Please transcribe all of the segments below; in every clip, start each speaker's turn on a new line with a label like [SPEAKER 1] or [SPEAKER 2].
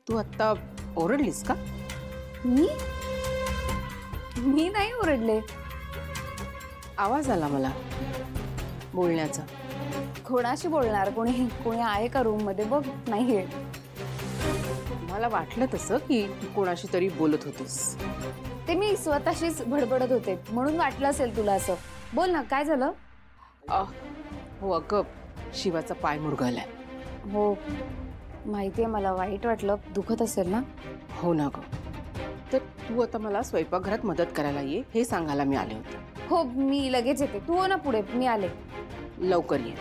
[SPEAKER 1] तू आता ओरडलीस का?
[SPEAKER 2] मी नाही ओरडले.
[SPEAKER 1] आवाज आला मला बोलण्याचा.
[SPEAKER 2] कोणाशी बोलणार? कोणी आहे का रूम मध्ये? बघ नाहीये.
[SPEAKER 1] मला वाटलं तसं की तू कोणाशी तरी बोलत होतीस.
[SPEAKER 2] ते मी स्वतःशीच बडबडत होते म्हणून वाटलं असेल तुला असं. बोल ना, काय झालं?
[SPEAKER 1] हो अगं, शिवाचा पाय मुरगळलाय.
[SPEAKER 2] हो माहितीये, मला वाईट वाटलं. दुखत असेल ना?
[SPEAKER 1] हो ना ग. तर तू आता मला स्वयंपाकघरात मदत करायला ये हे सांगायला मी आले होते.
[SPEAKER 2] हो मी लगेच येते. तू हो ना पुढे, मी आले.
[SPEAKER 1] लवकर ये.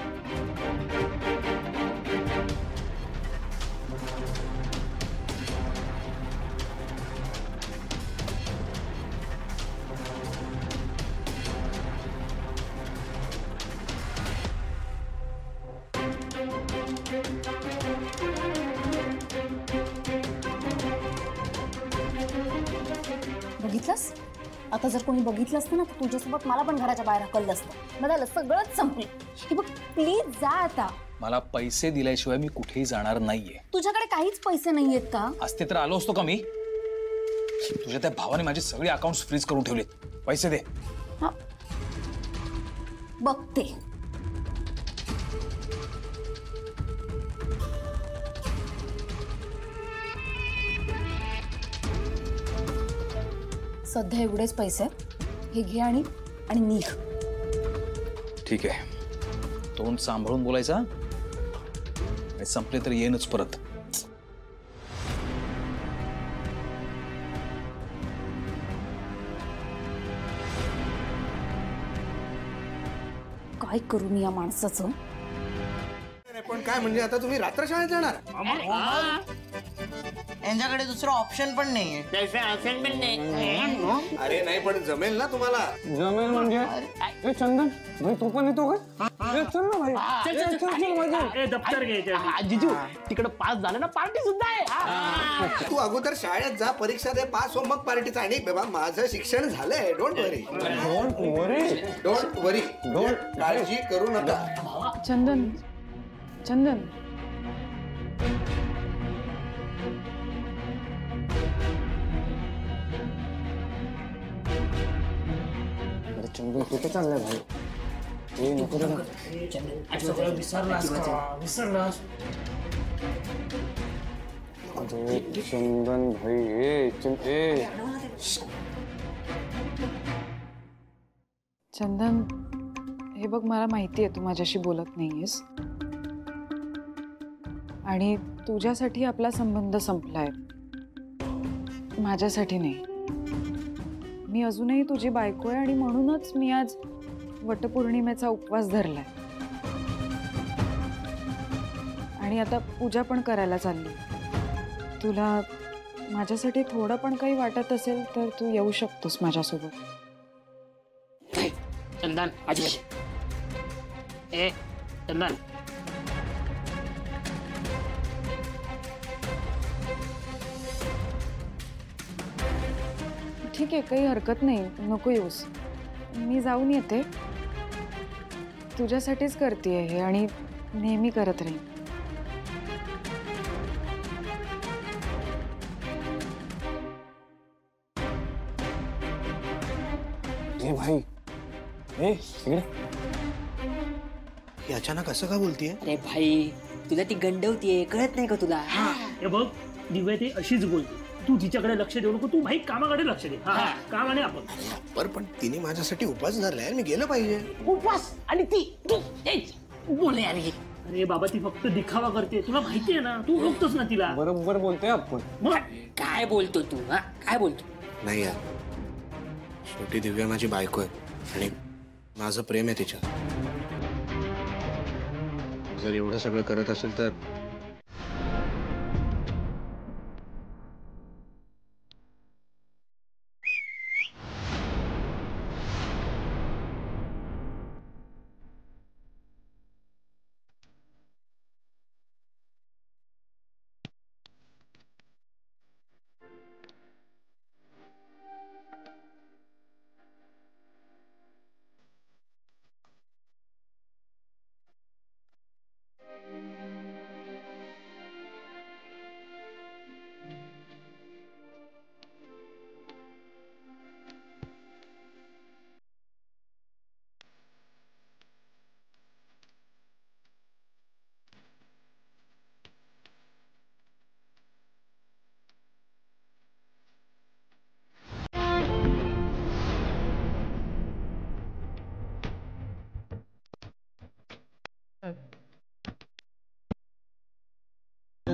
[SPEAKER 2] बघितलंस? आता जर कोणी बघितलं असतं ना तर तुझ्यासोबत मला पण घराच्या बाहेर हकललं असतं. मला सगळंच संपलं. हे बघ प्लीज जा आता.
[SPEAKER 3] मला पैसे दिल्याशिवाय मी कुठेही जाणार नाहीये.
[SPEAKER 2] तुझ्याकडे काहीच पैसे नाहीयेत का?
[SPEAKER 3] असते तर आलो असतो का मी? तुझ्या त्या भावाने माझे सगळे अकाउंट्स फ्रीज करून ठेवलेत. पैसे दे.
[SPEAKER 2] बघते. सध्या एवढेच पैसे हे घे आणि निघ.
[SPEAKER 3] ठीक आहे, तोंड सांभाळून बोलायचा. संपले तर येईनच परत.
[SPEAKER 2] काय करू मी या माणसाचं?
[SPEAKER 4] पण काय म्हणजे आता तुम्ही रात्र शाळेत जाणार?
[SPEAKER 5] यांच्याकडे दुसरं ऑप्शन पण नाहीये.
[SPEAKER 4] अरे नाही, पण जमेल ना तुम्हाला?
[SPEAKER 6] जमेल म्हणजे चंदन भाई तू पण येतो का? चल ना भाई.
[SPEAKER 7] दप्तर घ्यायचं. जिजू तिकडे पास झालं ना, पार्टी सुद्धा आहे.
[SPEAKER 4] तू अगोदर शाळेत जा, परीक्षा दे, पास हो, मग पार्टीचा. आणि बाबा माझं शिक्षण झालंय. Don't worry. डोंट वरी. काळजी करू नका.
[SPEAKER 1] चंदन चंदन
[SPEAKER 6] चंदन कुठे चाललंय भाई? नको रे.
[SPEAKER 7] विसरलास.
[SPEAKER 6] चंदन भाई.
[SPEAKER 8] चंदन, हे बघ मला माहिती आहे तू माझ्याशी बोलत नाहीयेस आणि तुझ्यासाठी आपला संबंध संपलाय, माझ्यासाठी नाही. मी अजूनही तुझी बायको आहे आणि म्हणूनच मी आज वटपौर्णिमेचा उपवास धरलाय आणि आता पूजा पण करायला चालली. तुला माझ्यासाठी थोडं पण काही वाटत असेल तर तू येऊ शकतोस माझ्यासोबत.
[SPEAKER 7] चंदन आजी. ए चंदन.
[SPEAKER 8] ठीक आहे, काही हरकत नाही, नको येऊस. मी जाऊन येते. तुझ्यासाठीच करते हे आणि नेहमी करत राहीन.
[SPEAKER 6] भाई इकडे.
[SPEAKER 4] ही अचानक असं का बोलतीये?
[SPEAKER 5] अरे भाई तुला ती गंडवतीये, कळत नाही का तुला?
[SPEAKER 7] हे बघ दिव्या, ती अशीच बोलते. तू तिच्याकडे लक्ष देऊ नको. तू भाई कामाकडे लक्ष दे. काम आणि आपण.
[SPEAKER 4] पण तिने माझ्यासाठी उपवास धरलाय, मी गेलं पाहिजे.
[SPEAKER 7] उपवास आणि ती बोले. अरे बाबा, ती फक्त दिखावा करते. तुला माहितीये ना, तू ओळखतोस ना तिला.
[SPEAKER 6] बरोबर बोलतोय आपण.
[SPEAKER 5] काय बोलतो तू? काय बोलतो?
[SPEAKER 4] नाही यार, शेवटी दिव्या माझी बायको आहे आणि माझं प्रेम आहे तिच्यात. जर एवढं सगळं करत असेल तर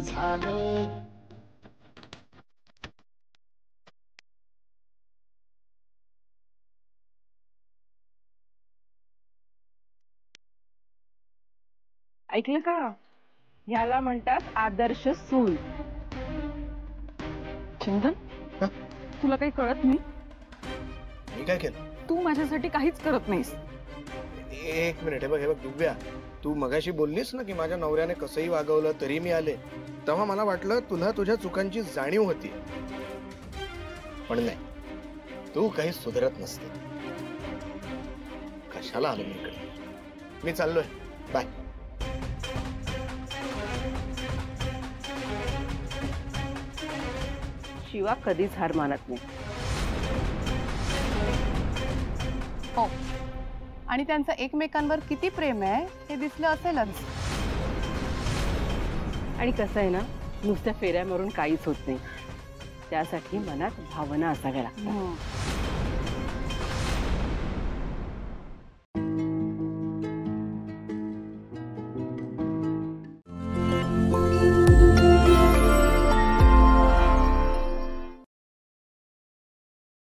[SPEAKER 7] झालं.
[SPEAKER 1] ऐकलं का? ह्याला म्हणतात आदर्श सून.
[SPEAKER 8] चंदन, तुला काही कळत नाही?
[SPEAKER 4] मी काय केलं?
[SPEAKER 8] तू माझ्यासाठी काहीच करत नाहीस.
[SPEAKER 4] एक मिनिट, हे बघ दिव्या, तू मगाशी बोललीस ना की माझ्या नवऱ्याने कसंही वागवलं तरी मी आले, तेव्हा मला वाटलं तुला तुझ्या चुकांची जाणीव होती, पण नाही, तू काही सुधारत नसते. कशाला आलो मी इकडे? मी चाललोय, बाय.
[SPEAKER 1] शिवा कधीच हार मानत नाही.
[SPEAKER 9] हो, आणि त्यांचं एकमेकांवर किती प्रेम आहे हे दिसलं असेलच.
[SPEAKER 1] आणि कसं आहे ना, नुसत्या फेऱ्या मारून काहीच होत नाही. त्यासाठी मनात भावना असाव्या लागतात.